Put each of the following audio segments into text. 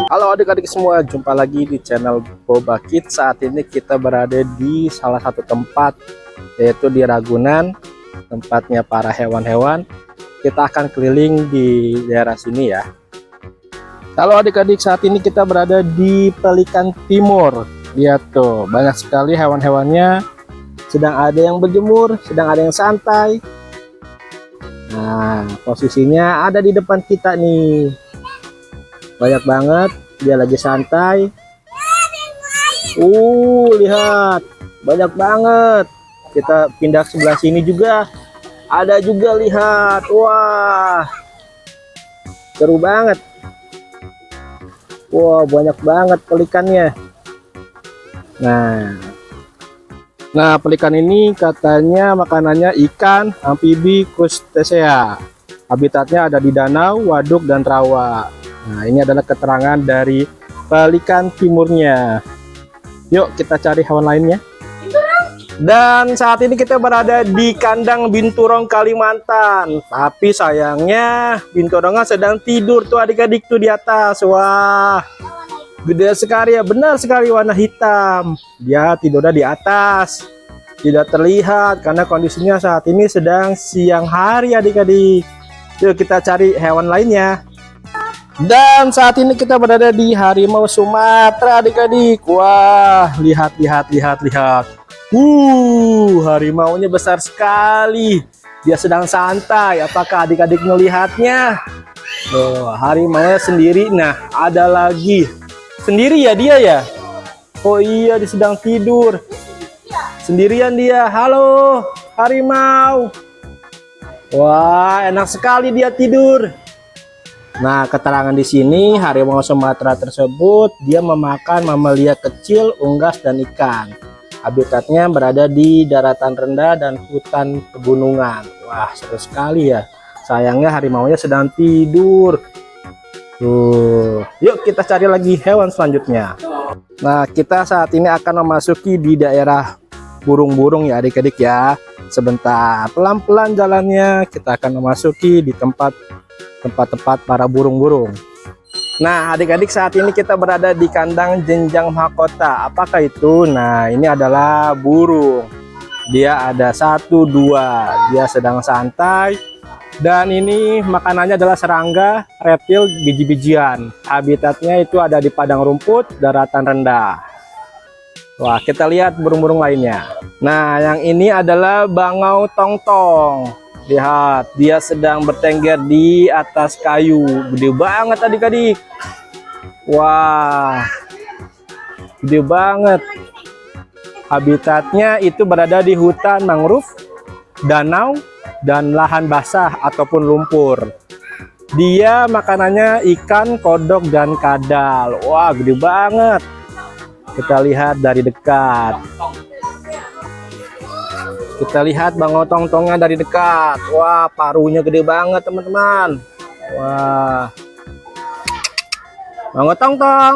Halo adik-adik semua, jumpa lagi di channel Boba Kids. Saat ini kita berada di salah satu tempat, yaitu di Ragunan, tempatnya para hewan-hewan. Kita akan keliling di daerah sini ya. Halo adik-adik, saat ini kita berada di Pelikan Timur. Lihat tuh, banyak sekali hewan-hewannya. Sedang ada yang berjemur, sedang ada yang santai. Nah, posisinya ada di depan kita nih. Banyak banget, dia lagi santai. Lihat, banyak banget. Kita pindah ke sebelah sini juga. Ada juga, lihat. Wah, seru banget. Wah, banyak banget pelikannya. Nah, pelikan ini katanya makanannya ikan, amfibi, krustasea. Habitatnya ada di danau, waduk, dan rawa. Nah, ini adalah keterangan dari Pelikan Timurnya. Yuk kita cari hewan lainnya. Dan saat ini kita berada di kandang binturong Kalimantan. Tapi sayangnya binturongnya sedang tidur tuh adik-adik tuh di atas. Wah, gede sekali ya, benar sekali, warna hitam. Dia tidurnya di atas. Tidak terlihat karena kondisinya saat ini sedang siang hari adik-adik. Yuk kita cari hewan lainnya. Dan saat ini kita berada di harimau Sumatera adik-adik. Wah, lihat. Harimaunya besar sekali. Dia sedang santai. Apakah adik-adik melihatnya? Oh, harimaunya sendiri. Nah, ada lagi. Sendiri ya dia ya? Oh iya, dia sedang tidur. Sendirian dia. Halo, harimau. Wah, enak sekali dia tidur. Nah, keterangan di sini harimau Sumatera tersebut dia memakan mamalia kecil, unggas, dan ikan. Habitatnya berada di daratan rendah dan hutan pegunungan. Wah, seru sekali ya. Sayangnya harimaunya sedang tidur. Tuh, yuk kita cari lagi hewan selanjutnya. Nah, kita saat ini akan memasuki di daerah burung-burung ya adik-adik ya. Sebentar, pelan-pelan jalannya kita akan memasuki di tempat para burung-burung. Nah adik-adik, saat ini kita berada di kandang jenjang mahkota. Apakah itu? Nah, ini adalah burung. Dia ada 1, 2. Dia sedang santai. Dan ini makanannya adalah serangga, reptil, biji-bijian. Habitatnya itu ada di padang rumput, daratan rendah. Wah, kita lihat burung-burung lainnya. Nah, yang ini adalah bangau tongtong. Lihat, dia sedang bertengger di atas kayu. Gede banget adik-adik. Wah, gede banget. Habitatnya itu berada di hutan mangrove, danau, dan lahan basah ataupun lumpur. Dia makanannya ikan, kodok, dan kadal. Wah, gede banget. Kita lihat dari dekat. Kita lihat bangau tongtongnya dari dekat. Wah, paruhnya gede banget teman-teman. Wah, bangau tongtong.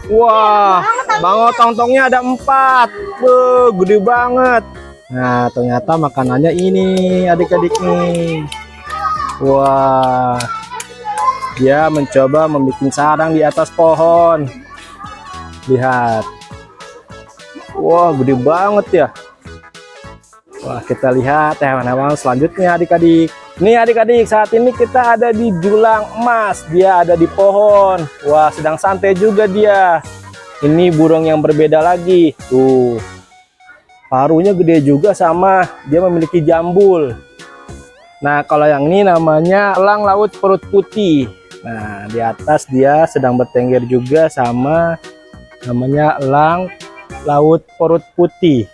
Wah, bangau tongtongnya ada 4. Gede banget. Nah, ternyata makanannya ini adik-adik nih. Wah, dia mencoba membuat sarang di atas pohon. Lihat. Wah, gede banget ya. Wah, kita lihat hewan-hewan selanjutnya adik-adik. Nih adik-adik, saat ini kita ada di julang emas. Dia ada di pohon. Wah, sedang santai juga dia. Ini burung yang berbeda lagi. Tuh, paruhnya gede juga, sama dia memiliki jambul. Nah, kalau yang ini namanya elang laut perut putih. Nah, di atas dia sedang bertengger juga, sama namanya elang laut perut putih.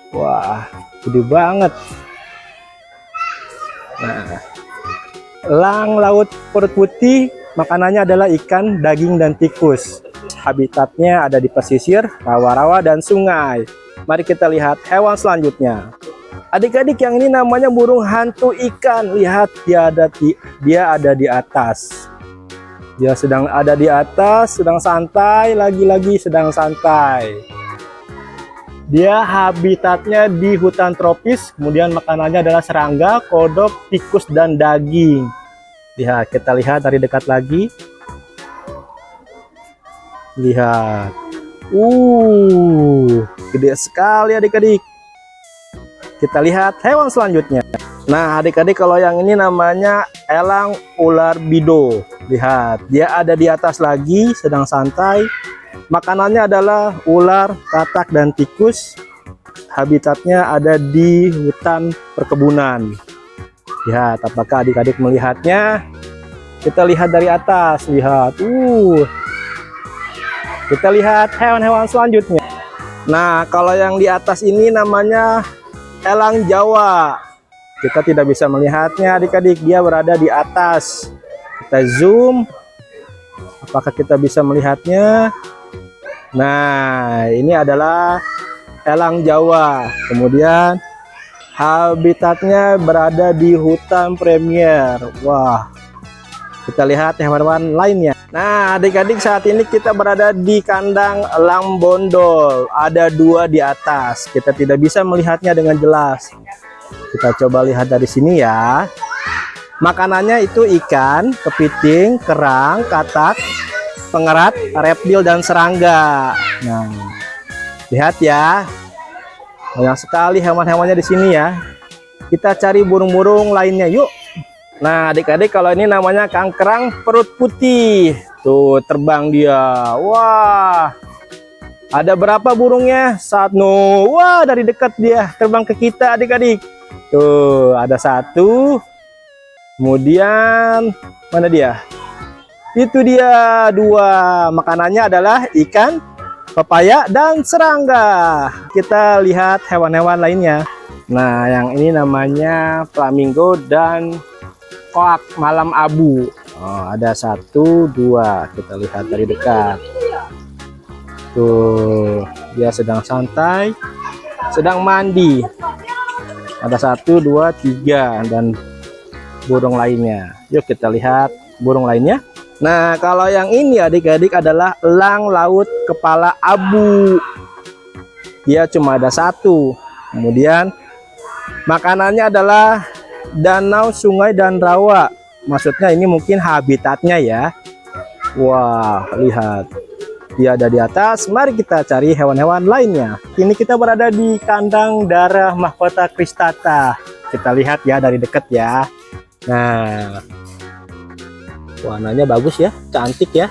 Wah, gede banget. Nah, elang laut perut putih makanannya adalah ikan, daging, dan tikus. Habitatnya ada di pesisir, rawa-rawa, dan sungai. Mari kita lihat hewan selanjutnya. Adik-adik, yang ini namanya burung hantu ikan. Lihat, dia ada di atas. Dia sedang ada di atas, sedang santai, lagi-lagi sedang santai. Dia habitatnya di hutan tropis, kemudian makanannya adalah serangga, kodok, tikus, dan daging. Lihat, kita lihat dari dekat lagi. Lihat. Gede sekali adik-adik. Kita lihat hewan selanjutnya. Nah, adik-adik, kalau yang ini namanya elang ular bido. Lihat, dia ada di atas lagi, sedang santai. Makanannya adalah ular, katak, dan tikus. Habitatnya ada di hutan perkebunan. Lihat, apakah adik-adik melihatnya? Kita lihat dari atas. Lihat, kita lihat hewan-hewan selanjutnya. Nah, kalau yang di atas ini namanya elang Jawa. Kita tidak bisa melihatnya adik-adik, dia berada di atas. Kita zoom. Apakah kita bisa melihatnya? Nah, ini adalah elang Jawa. Kemudian habitatnya berada di hutan premier. Wah, kita lihat hewan-hewan lainnya. Nah, adik-adik, saat ini kita berada di kandang elang bondol. Ada 2 di atas. Kita tidak bisa melihatnya dengan jelas. Kita coba lihat dari sini ya. Makanannya itu ikan, kepiting, kerang, katak, pengerat, reptil, dan serangga. Nah, lihat ya, banyak sekali hewan-hewannya di sini ya. Kita cari burung-burung lainnya yuk. Nah, adik-adik, kalau ini namanya kangkerang perut putih. Tuh, terbang dia. Wah, ada berapa burungnya? Satu. Wah, dari dekat dia terbang ke kita adik-adik. Tuh, ada 1. Kemudian mana dia? Itu dia 2. Makanannya adalah ikan, pepaya, dan serangga. Kita lihat hewan-hewan lainnya. Nah, yang ini namanya flamingo dan koak malam abu. Oh, ada 1, 2. Kita lihat dari dekat. Tuh, dia sedang santai, sedang mandi. Ada 1, 2, 3, dan burung lainnya. Yuk kita lihat burung lainnya. Nah, kalau yang ini adik-adik adalah elang laut kepala abu. Dia cuma ada 1. Kemudian makanannya adalah danau, sungai, dan rawa. Maksudnya ini mungkin habitatnya ya. Wah, lihat. Dia ada di atas. Mari kita cari hewan-hewan lainnya. Ini kita berada di kandang darah mahkota kristata. Kita lihat ya dari dekat ya. Nah, warnanya bagus ya, cantik ya.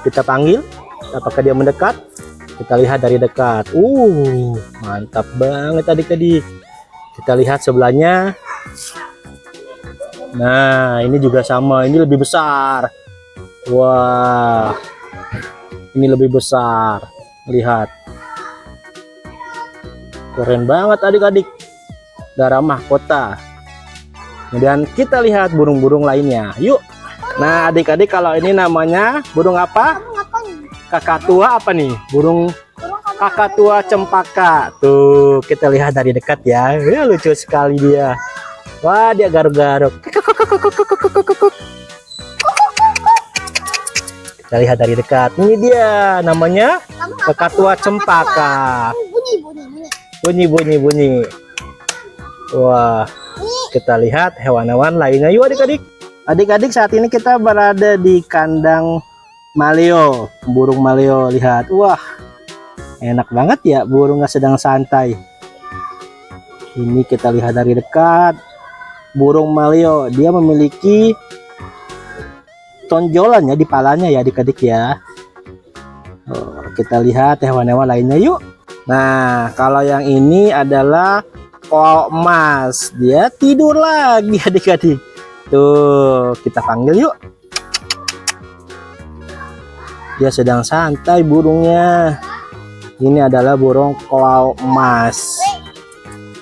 Kita panggil, apakah dia mendekat? Kita lihat dari dekat. Mantap banget adik-adik. Kita lihat sebelahnya. Nah, ini juga sama, ini lebih besar. Wah, ini lebih besar. Lihat, keren banget adik-adik. Darah mahkota. Kemudian kita lihat burung-burung lainnya. Yuk. Nah, adik-adik, kalau ini namanya burung apa? Kakak tua apa nih? Burung kakak tua cempaka. Tuh, kita lihat dari dekat ya. Lucu sekali dia. Wah, dia garuk-garuk. Kita lihat dari dekat. Ini dia namanya kakak tua cempaka. Bunyi. Wah, kita lihat hewan-hewan lainnya yuk adik-adik. Adik-adik, saat ini kita berada di kandang maleo, burung maleo. Lihat, wah, enak banget ya, burungnya sedang santai. Ini kita lihat dari dekat. Burung maleo, dia memiliki tonjolannya di palanya ya adik-adik ya. Kita lihat hewan-hewan lainnya yuk. Nah, kalau yang ini adalah koal emas. Dia tidur lagi adik-adik. Tuh, kita panggil yuk. Dia sedang santai burungnya. Ini adalah burung koal emas.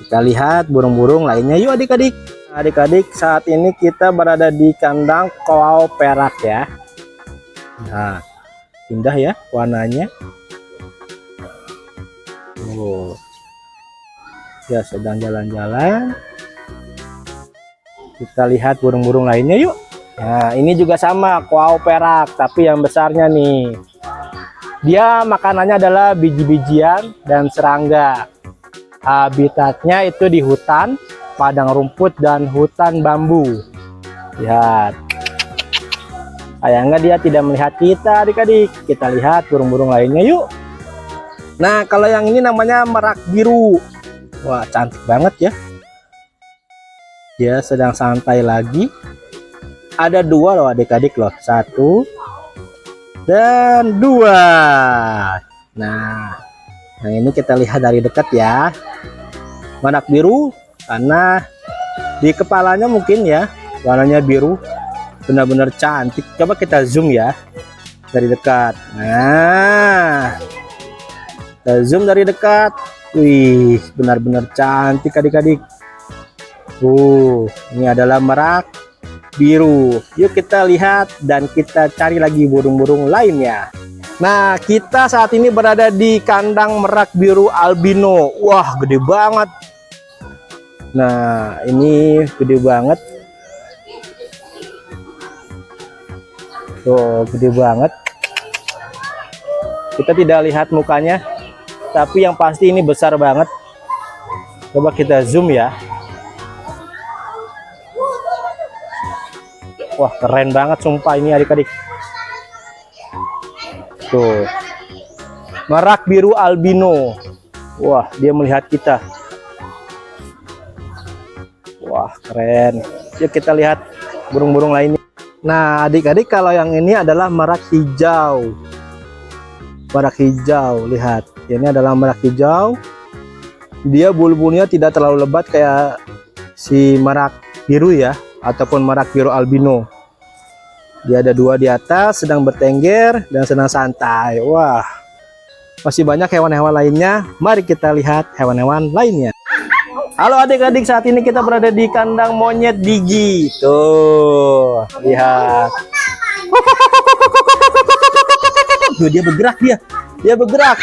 Kita lihat burung-burung lainnya yuk adik-adik. Adik-adik, saat ini kita berada di kandang koal perak ya. Nah, indah ya warnanya. Ya, sedang jalan-jalan. Kita lihat burung-burung lainnya yuk. Nah, ini juga sama koal perak, tapi yang besarnya nih. Dia makanannya adalah biji-bijian dan serangga. Habitatnya itu di hutan, padang rumput, dan hutan bambu. Lihat. Sayangnya dia tidak melihat kita adik-adik. Kita lihat burung-burung lainnya yuk. Nah, kalau yang ini namanya merak biru. Wah, cantik banget ya. Dia sedang santai lagi. Ada dua loh adik-adik loh. Satu dan dua. Nah, yang ini kita lihat dari dekat ya. Merak biru karena di kepalanya mungkin ya warnanya biru. Benar-benar cantik. Coba kita zoom ya dari dekat. Nah, kita zoom dari dekat. Wih, benar-benar cantik adik-adik. Ini adalah merak biru. Yuk kita lihat dan kita cari lagi burung-burung lainnya. Nah, kita saat ini berada di kandang merak biru albino. Wah, gede banget. Nah, ini gede banget. Tuh, gede banget. Kita tidak lihat mukanya, tapi yang pasti ini besar banget. Coba kita zoom ya. Wah, keren banget sumpah ini adik-adik. Tuh, merak biru albino. Wah, dia melihat kita. Wah, keren. Yuk kita lihat burung-burung lainnya. Nah, adik-adik, kalau yang ini adalah merak hijau. Merak hijau, lihat. Ini adalah merak hijau. Dia bulu-bulunya tidak terlalu lebat kayak si merak biru ya, ataupun merak biru albino. Dia ada dua di atas, sedang bertengger dan sedang santai. Wah, masih banyak hewan-hewan lainnya. Mari kita lihat hewan-hewan lainnya. Halo adik-adik, saat ini kita berada di kandang monyet Digi. Tuh, lihat. Tuh, dia bergerak dia. Dia bergerak.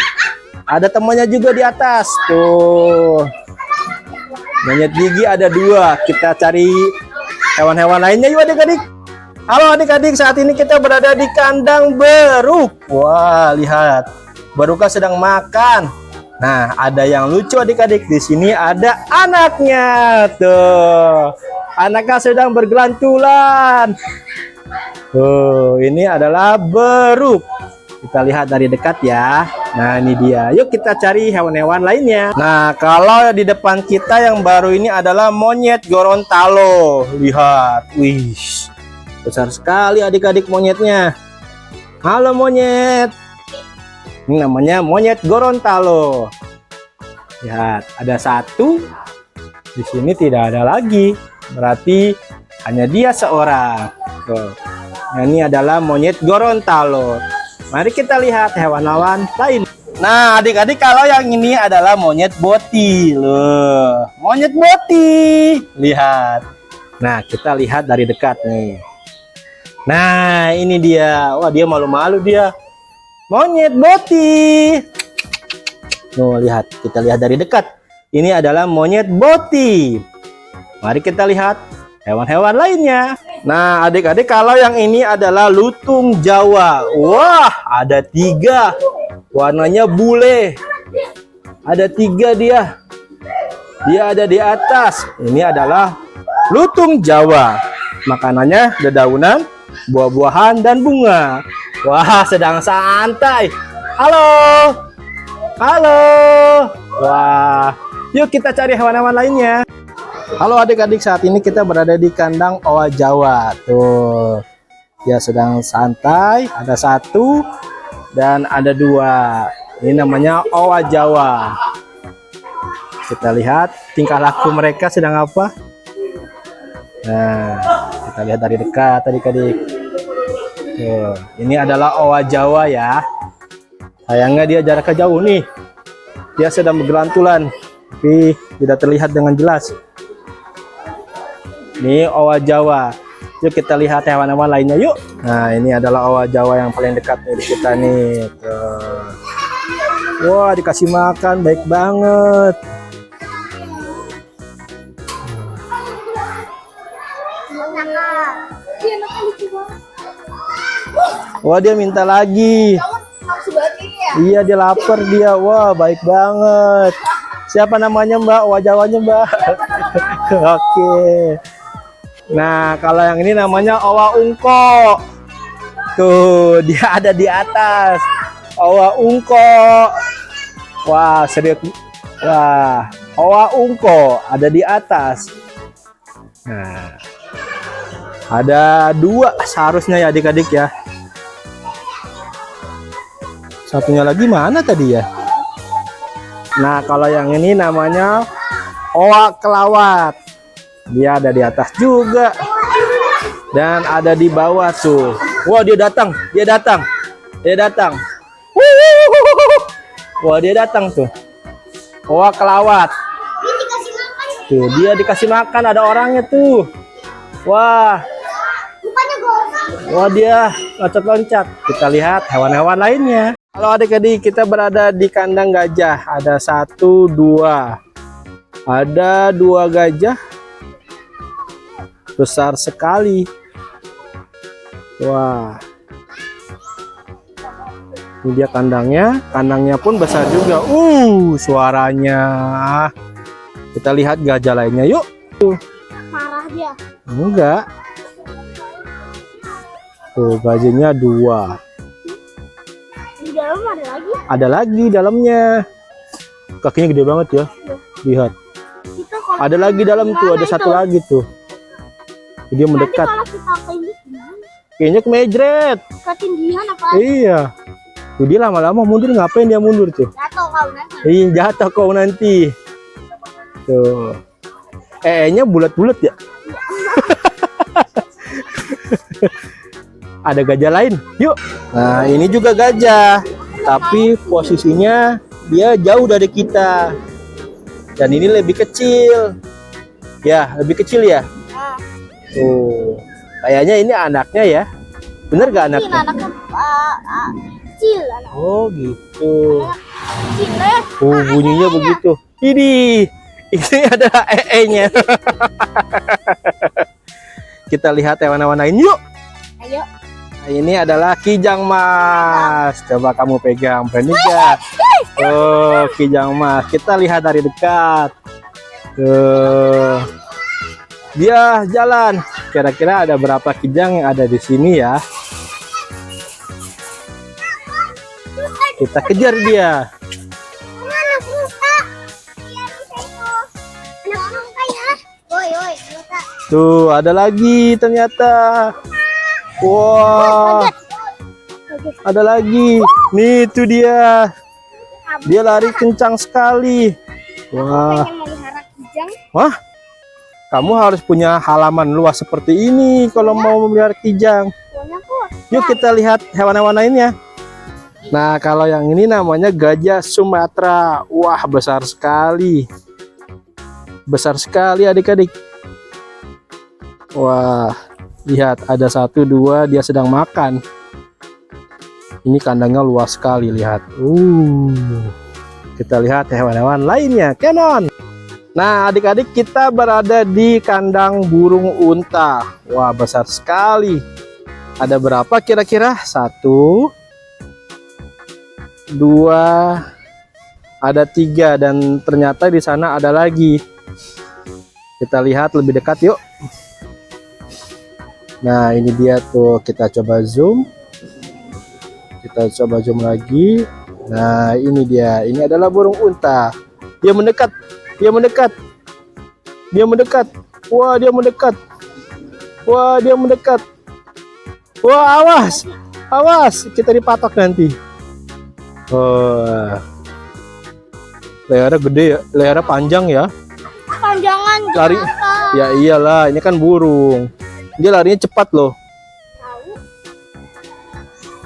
Ada temannya juga di atas. Tuh. Monyet Digi ada dua. Kita cari hewan-hewan lainnya yuk adik-adik. Halo adik-adik, saat ini kita berada di kandang beruk. Wah, lihat. Beruknya sedang makan. Nah, ada yang lucu adik-adik. Di sini ada anaknya. Tuh. Anaknya sedang bergelantungan. Tuh, ini adalah beruk. Kita lihat dari dekat ya. Nah, ini dia. Yuk kita cari hewan-hewan lainnya. Nah, kalau di depan kita yang baru ini adalah monyet Gorontalo. Lihat. Wih. Besar sekali adik-adik monyetnya. Halo monyet. Ini namanya monyet Gorontalo. Lihat, ada satu. Di sini tidak ada lagi. Berarti hanya dia seorang. Tuh. Nah, ini adalah monyet Gorontalo. Mari kita lihat hewan-hewan lain. Nah, adik-adik, kalau yang ini adalah monyet boti. Loh, monyet boti. Lihat. Nah, kita lihat dari dekat nih. Nah, ini dia. Wah, dia malu-malu dia. Monyet boti. Tuh, lihat. Kita lihat dari dekat. Ini adalah monyet boti. Mari kita lihat hewan-hewan lainnya. Nah, adik-adik, kalau yang ini adalah lutung Jawa. Wah, ada 3. Warnanya bule. Ada 3 dia. Dia ada di atas. Ini adalah lutung Jawa. Makanannya dedaunan, buah-buahan, dan bunga. Wah, sedang santai. Halo. Halo. Wah, yuk kita cari hewan-hewan lainnya. Halo adik-adik, saat ini kita berada di kandang owa Jawa. Tuh, dia sedang santai. Ada 1 dan ada 2. Ini namanya owa Jawa. Kita lihat tingkah laku mereka sedang apa. Nah, kita lihat dari dekat adik-adik. Tuh, ini adalah owa Jawa ya. Sayangnya dia jaraknya jauh nih. Dia sedang bergelantungan, tapi tidak terlihat dengan jelas. Ini owa Jawa. Yuk kita lihat hewan-hewan lainnya yuk. Nah, ini adalah owa Jawa yang paling dekat dari kita nih. Tuh. Wah, dikasih makan, baik banget. Wah, dia minta lagi. Iya, dia lapar dia. Wah, baik banget. Siapa namanya, Mbak? Wajah-wajahnya, Mbak. Oke. Nah, kalau yang ini namanya owa ungko. Tuh, dia ada di atas. Owa ungko. Wah, serius. Wah, owa ungko ada di atas. Nah, ada 2 seharusnya ya adik-adik ya. Satunya lagi mana tadi ya? Nah, kalau yang ini namanya owa kelawat. Dia ada di atas juga. Dan ada di bawah tuh. Wah, dia datang. Dia datang. Dia datang. Wah, dia datang tuh. Owa kelawat. Tuh, dia dikasih makan, ada orangnya tuh. Wah. Wah, dia loncat-loncat. Kita lihat hewan-hewan lainnya. Halo adik-adik, kita berada di kandang gajah. Ada 1, 2. Ada 2 gajah. Besar sekali. Wah. Ini dia kandangnya. Kandangnya pun besar juga. Suaranya. Kita lihat gajah lainnya yuk. Marah dia. Enggak. Tuh, gajahnya 2. Di dalam ada lagi. Ada lagi dalamnya. Kakinya gede banget ya. Lihat. Ada lagi dalam tuh, ada 1 lagi tuh. Dia mendekat. Kalau kita kayak gimana? Kayaknya kemejret. Ketinggian apa? Iya. Tuh, dia lama-lama mundur, ngapain dia mundur tuh? Jatuh kau nanti. Iya, jatuh kau nanti. Tuh. nya bulat-bulat ya. Ada gajah lain. Yuk. Nah, ini juga gajah. Tapi posisinya dia jauh dari kita. Dan ini lebih kecil. Ya, lebih kecil ya. Nah, Tuh. Kayaknya ini anaknya ya. Bener gak ini anaknya? anaknya kecil anak. Oh, gitu. Kecil ya. Oh, bunyinya begitu. Ini adalah nya. Kita lihat hewan-hewan lain yuk. Ayo. Nah, ini adalah kijang mas. Coba kamu pegang, berani gak? Oh, kijang mas. Kita lihat dari dekat. Tuh. Dia jalan. Kira-kira ada berapa kijang yang ada di sini ya? Kita kejar dia. Anak muka. Anak muka ya. Woi, muka. Tuh, ada lagi ternyata. Wah, ada lagi. Nih, itu dia. Dia lari kencang sekali. Wah, Pengen melihara kijang. wah. Kamu harus punya halaman luas seperti ini kalau mau memelihara kijang. Pokoknya kok. Yuk kita lihat hewan-hewan lainnya. Nah, kalau yang ini namanya gajah Sumatera. Wah, besar sekali. Besar sekali adik-adik. Wah, lihat ada 1, 2, dia sedang makan. Ini kandangnya luas sekali, lihat. Kita lihat hewan-hewan lainnya. Canon. Nah, adik-adik, kita berada di kandang burung unta. Wah, besar sekali. Ada berapa kira-kira? 1, 2, ada 3, dan ternyata di sana ada lagi. Kita lihat lebih dekat yuk. Nah, ini dia tuh, kita coba zoom. Kita coba zoom lagi. Nah, ini dia. Ini adalah burung unta. Dia mendekat. Dia mendekat. Dia mendekat. Wah, dia mendekat. Wah, dia mendekat. Wah, awas. Awas, kita dipatok nanti. Wah. Lehernya gede ya, lehernya panjang ya. Panjangan Lari. Ya iyalah, ini kan burung. Dia larinya cepat loh.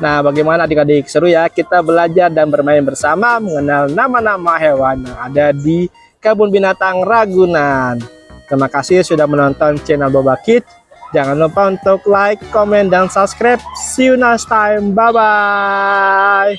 Nah, bagaimana adik-adik? Seru ya kita belajar dan bermain bersama mengenal nama-nama hewan yang ada di Kebun Binatang Ragunan. Terima kasih sudah menonton channel Boba Kids. Jangan lupa untuk like, comment, dan subscribe. See you next time. Bye-bye.